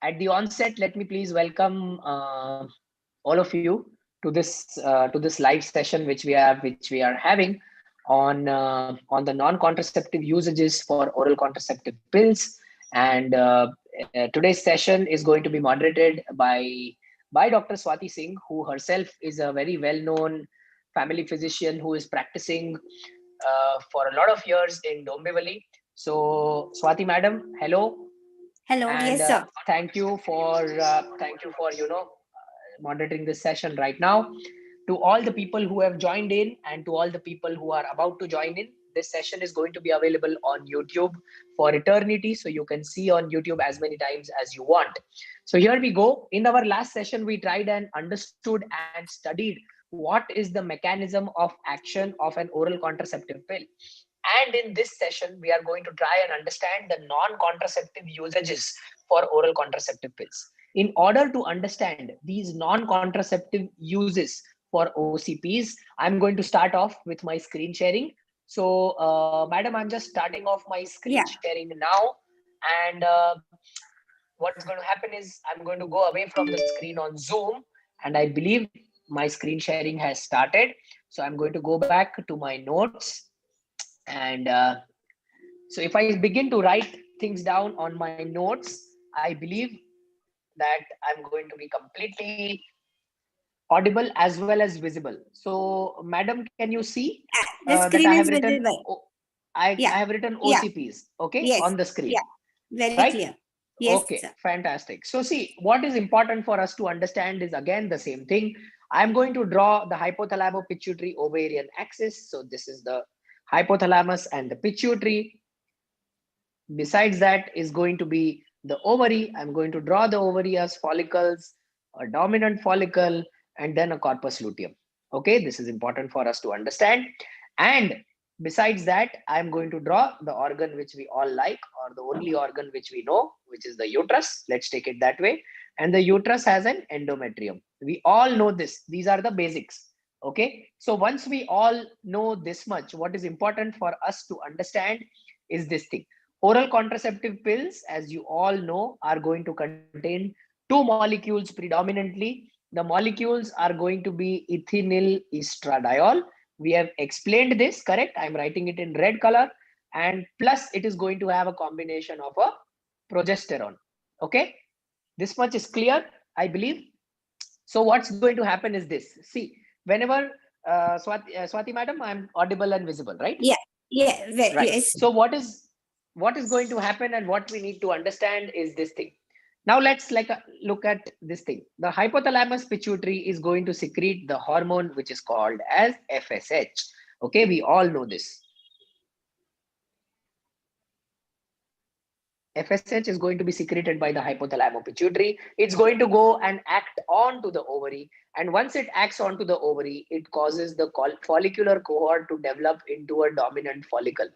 At the onset, let me please welcome all of you to this live session which we are having on the non-contraceptive usages for oral contraceptive pills. And today's session is going to be moderated by Dr. Swati Singh, who herself is a very well-known family physician who is practicing for a lot of years in Dombivli. So, Swati madam, hello, Hello, and yes, sir. thank you for monitoring this session right now. To all the people who have joined in and to all the people who are about to join in, this session is going to be available on YouTube for eternity, so you can see on YouTube as many times as you want. So here we go. In our last session, we tried and understood and studied what is the mechanism of action of an oral contraceptive pill. And in this session, we are going to try and understand the non-contraceptive usages for oral contraceptive pills. In order to understand these non-contraceptive uses for OCPs, I'm going to start off with my screen sharing. So, madam, I'm just starting off my screen Yeah. sharing now. And what's going to happen is I'm going to go away from the screen on Zoom. And I believe my screen sharing has started. So I'm going to go back to my notes. And so if I begin to write things down on my notes, I believe that I'm going to be completely audible as well as visible. So, madam, can you see The that I screen have is written visible. I Yeah. have written Yeah. OCPs, okay, Yes. on the Yeah. screen, Very right? clear. Yes, Okay, sir. fantastic. So see, what is important for us to understand is again the same thing. I'm going to draw the hypothalamo pituitary ovarian axis. So this is the hypothalamus and the pituitary. Besides that is going to be the ovary. I'm going to draw the ovary as follicles, a dominant follicle, and then a corpus luteum. Okay, this is important for us to understand. And besides that, I'm going to draw the organ which we all like, or the only organ which we know, which is the uterus. Let's take it that way. And the uterus has an endometrium. We all know this. These are the basics. Okay, so once we all know this much, what is important for us to understand is this thing. Oral contraceptive pills, as you all know, are going to contain two molecules predominantly. The molecules are going to be ethinyl estradiol. We have explained this, correct? I'm writing it in red color. And plus, it is going to have a combination of a progesterone. Okay, this much is clear, I believe. So, what's going to happen is this. See, whenever Swati madam, I'm audible and visible, right? Yeah. Yeah. Right. Yes. So what is going to happen and what we need to understand is this thing. Now let's look at this thing. The hypothalamus pituitary is going to secrete the hormone which is called as FSH. Okay, we all know this. FSH is going to be secreted by the hypothalamo pituitary. It's going to go and act onto the ovary. And once it acts onto the ovary, it causes the follicular cohort to develop into a dominant follicle.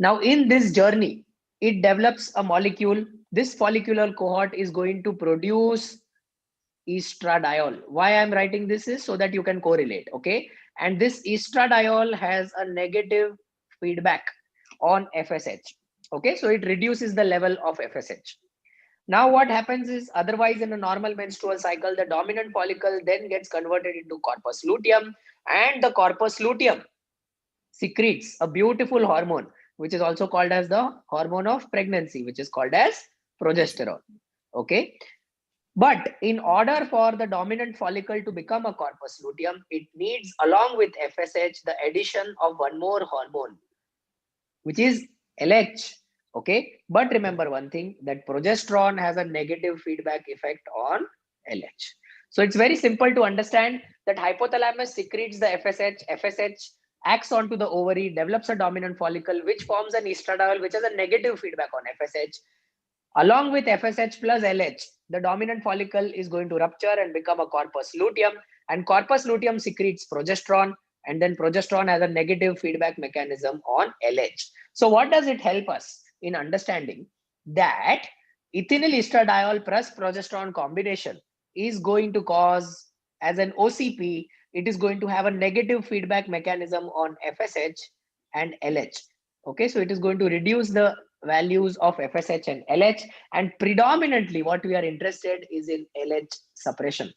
Now, in this journey, it develops a molecule. This follicular cohort is going to produce estradiol. Why I'm writing this is so that you can correlate, okay? And this estradiol has a negative feedback on FSH, okay? So it reduces the level of FSH. Now what happens is, otherwise in a normal menstrual cycle, the dominant follicle then gets converted into corpus luteum, and the corpus luteum secretes a beautiful hormone which is also called as the hormone of pregnancy, which is called as progesterone. Okay, but in order for the dominant follicle to become a corpus luteum, it needs, along with FSH, the addition of one more hormone, which is LH. Okay, but remember one thing, that progesterone has a negative feedback effect on LH. So it's very simple to understand that hypothalamus secretes the FSH. FSH acts onto the ovary, develops a dominant follicle, which forms an estradiol, which has a negative feedback on FSH. Along with FSH plus LH, the dominant follicle is going to rupture and become a corpus luteum, and corpus luteum secretes progesterone, and then progesterone has a negative feedback mechanism on LH. So what does it help us in understanding that ethinyl estradiol plus progesterone combination is going to cause, as an OCP, it is going to have a negative feedback mechanism on FSH and LH. Okay, so it is going to reduce the values of FSH and LH, and predominantly what we are interested is in LH suppression.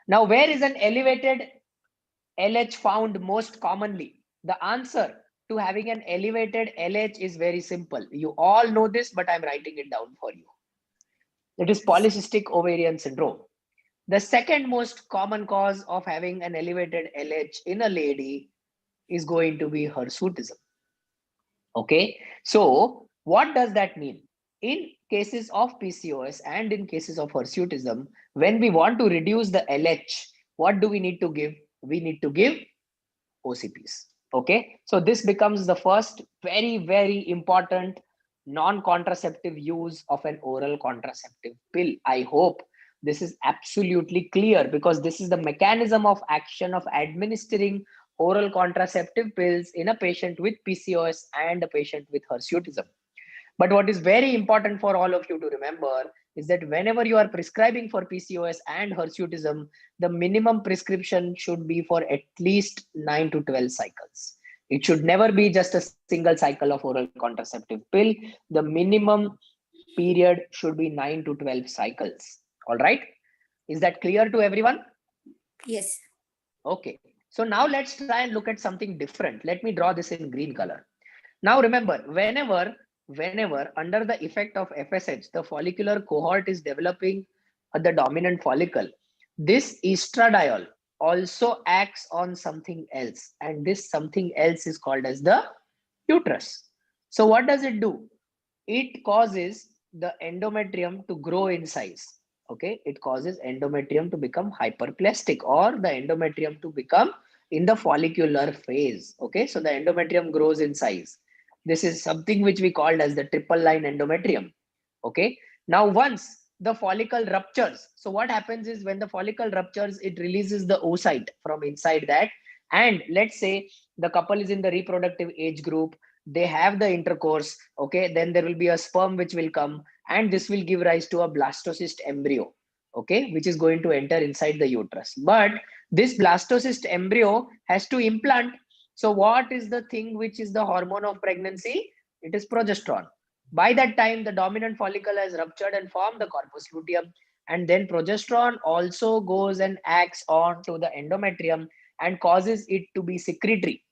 Now, where is an elevated LH found most commonly? The answer to having an elevated LH is very simple. You all know this, but I'm writing it down for you. It is polycystic ovarian syndrome. The second most common cause of having an elevated LH in a lady is going to be hirsutism. Okay, so what does that mean? In cases of PCOS and in cases of hirsutism, when we want to reduce the LH, what do we need to give? We need to give OCPs. Okay, so this becomes the first very important non-contraceptive use of an oral contraceptive pill. I hope this is absolutely clear, because this is the mechanism of action of administering oral contraceptive pills in a patient with PCOS and a patient with hirsutism. But what is very important for all of you to remember is that whenever you are prescribing for PCOS and hirsutism, the minimum prescription should be for at least 9 to 12 cycles. It should never be just a single cycle of oral contraceptive pill. The minimum period should be 9 to 12 cycles. All right. Is that clear to everyone? Yes. Okay. So now let's try and look at something different. Let me draw this in green color. Now remember, whenever under the effect of FSH, the follicular cohort is developing the dominant follicle, this estradiol also acts on something else, and this something else is called as the uterus. So what does it do? It causes the endometrium to grow in size. Okay, it causes endometrium to become hyperplastic, or the endometrium to become in the follicular phase. Okay, so the endometrium grows in size. This is something which we called as the triple line endometrium. Okay, now once the follicle ruptures, so what happens is when the follicle ruptures, it releases the oocyte from inside that, and let's say the couple is in the reproductive age group, they have the intercourse. Okay, then there will be a sperm which will come, and this will give rise to a blastocyst embryo, okay, which is going to enter inside the uterus. But this blastocyst embryo has to implant. So what is the thing which is the hormone of pregnancy? It is progesterone. By that time, the dominant follicle has ruptured and formed the corpus luteum, and then progesterone also goes and acts on to the endometrium and causes it to be secretory.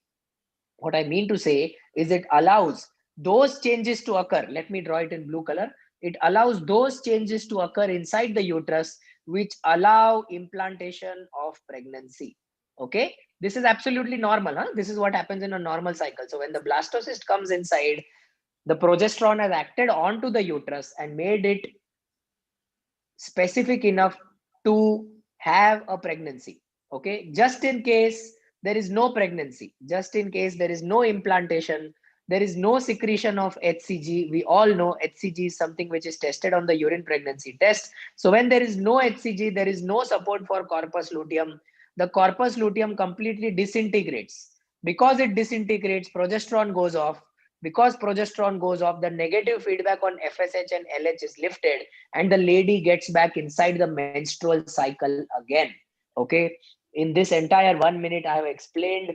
What I mean to say is it allows those changes to occur. Let me draw it in blue color. It allows those changes to occur inside the uterus, which allow implantation of pregnancy. Okay, this is absolutely normal. This is what happens in a normal cycle. So when the blastocyst comes inside, the progesterone has acted onto the uterus and made it specific enough to have a pregnancy. Okay, just in case there is no pregnancy, just in case there is no implantation, there is no secretion of HCG. We all know HCG is something which is tested on the urine pregnancy test. So when there is no HCG, there is no support for corpus luteum. The corpus luteum completely disintegrates. Because it disintegrates, progesterone goes off. Because progesterone goes off, the negative feedback on FSH and LH is lifted, and the lady gets back inside the menstrual cycle again. Okay, in this entire 1 minute, I have explained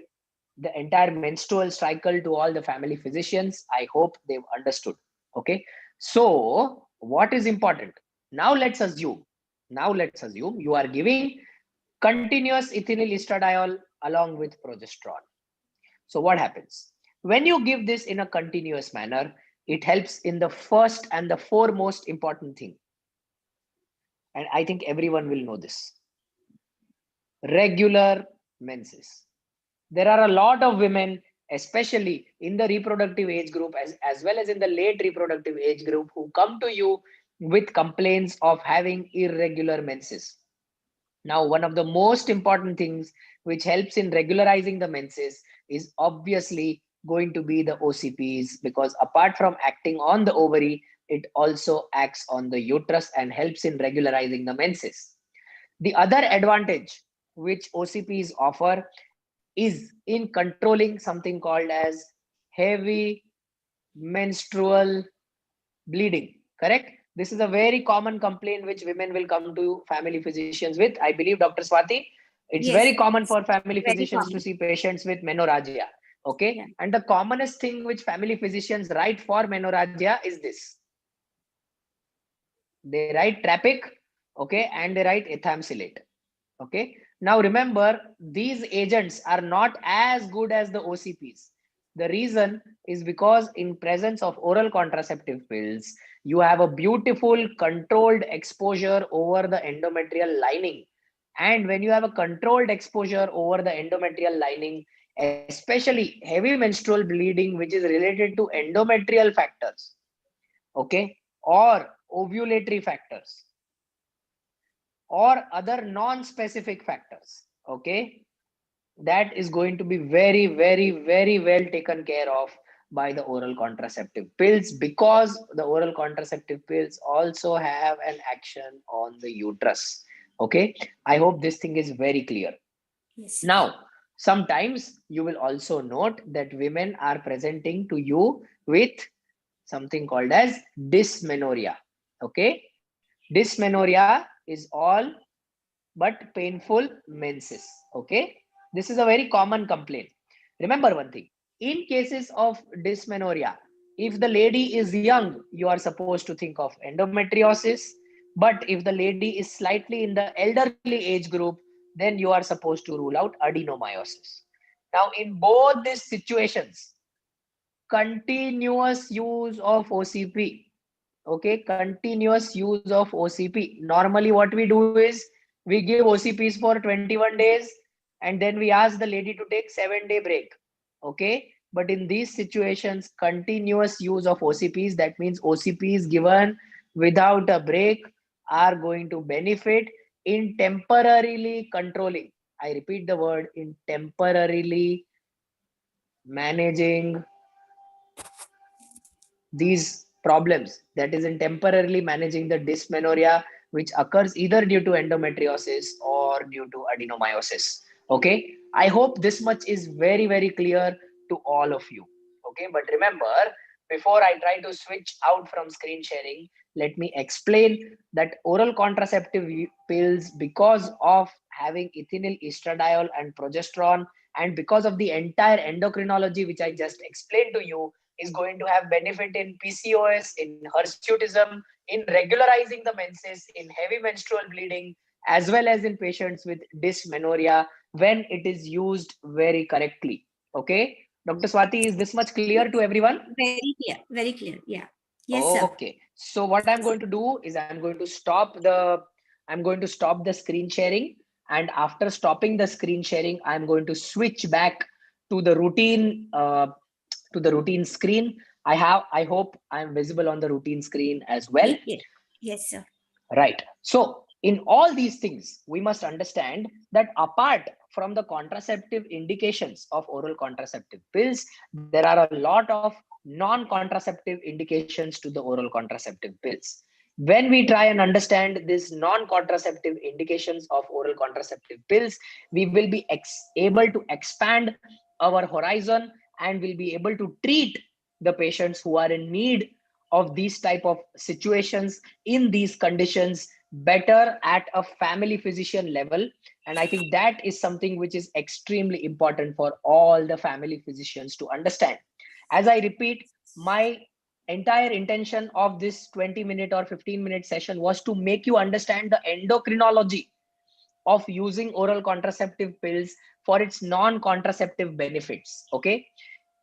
the entire menstrual cycle to all the family physicians. I hope they've understood. Okay, so what is important? Now let's assume you are giving continuous ethinyl estradiol along with progesterone. So what happens? When you give this in a continuous manner, it helps in the first and the foremost important thing. And I think everyone will know this. Regular menses. There are a lot of women, especially in the reproductive age group, as well as in the late reproductive age group, who come to you with complaints of having irregular menses. Now, one of the most important things which helps in regularizing the menses is obviously going to be the OCPs, because apart from acting on the ovary, it also acts on the uterus and helps in regularizing the menses. The other advantage which OCPs offer is in controlling something called as heavy menstrual bleeding. Correct? This is a very common complaint which women will come to family physicians with. I believe, Dr. Swati, it's Yes. very common for family Very physicians to common. see patients with menorrhagia. Okay. Yeah. And the commonest thing which family physicians write for menorrhagia is this. They write Trapic, okay, and they write ethamsilate. Okay. Now remember, these agents are not as good as the OCPs. The reason is because in presence of oral contraceptive pills, you have a beautiful controlled exposure over the endometrial lining. And when you have a controlled exposure over the endometrial lining, especially heavy menstrual bleeding, which is related to endometrial factors, okay, or ovulatory factors, or other non-specific factors, okay, that is going to be very, very, very well taken care of by the oral contraceptive pills, because the oral contraceptive pills also have an action on the uterus. Okay, I hope this thing is very clear. Yes, sir. Now, sometimes you will also note that women are presenting to you with something called as dysmenorrhea. Okay, dysmenorrhea is all but painful menses. Okay, this is a very common complaint. Remember one thing: in cases of dysmenorrhea, if the lady is young, you are supposed to think of endometriosis. But if the lady is slightly in the elderly age group, then you are supposed to rule out adenomyosis. Now, in both these situations, continuous use of OCP. Okay, continuous use of OCP. Normally, what we do is we give OCPs for 21 days and then we ask the lady to take 7-day break. Okay, but in these situations, continuous use of OCPs, that means OCPs given without a break, are going to benefit in temporarily controlling. I repeat the word, in temporarily managing these problems, that is in temporarily managing the dysmenorrhea, which occurs either due to endometriosis or due to adenomyosis. Okay, I hope this much is very, very clear to all of you. Okay, but remember, before I try to switch out from screen sharing, let me explain that oral contraceptive pills, because of having ethinyl estradiol and progesterone, and because of the entire endocrinology which I just explained to you, is going to have benefit in PCOS, in hirsutism, in regularizing the menses, in heavy menstrual bleeding, as well as in patients with dysmenorrhea when it is used very correctly. Okay, Dr. Swati, is this much clear to everyone? Very clear. Very clear. Yeah. Yes, sir. Okay, so what I'm going to do is I'm going to stop the screen sharing, and after stopping the screen sharing, I'm going to switch back to the routine screen. I hope I'm visible on the routine screen as well. Yeah, yeah. Yes, sir. Right. So in all these things, we must understand that apart from the contraceptive indications of oral contraceptive pills, there are a lot of non-contraceptive indications to the oral contraceptive pills. When we try and understand these non-contraceptive indications of oral contraceptive pills, we will be able to expand our horizon and will be able to treat the patients who are in need of these type of situations in these conditions better at a family physician level. And I think that is something which is extremely important for all the family physicians to understand. As I repeat, my entire intention of this 20-minute or 15-minute session was to make you understand the endocrinology of using oral contraceptive pills for its non-contraceptive benefits. Okay,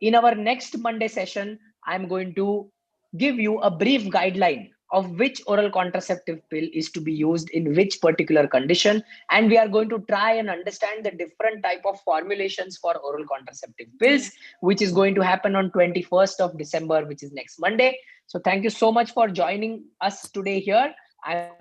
in our next Monday session, I'm going to give you a brief guideline of which oral contraceptive pill is to be used in which particular condition, and we are going to try and understand the different type of formulations for oral contraceptive pills, which is going to happen on 21st of December, which is next Monday. So thank you so much for joining us today here. I'm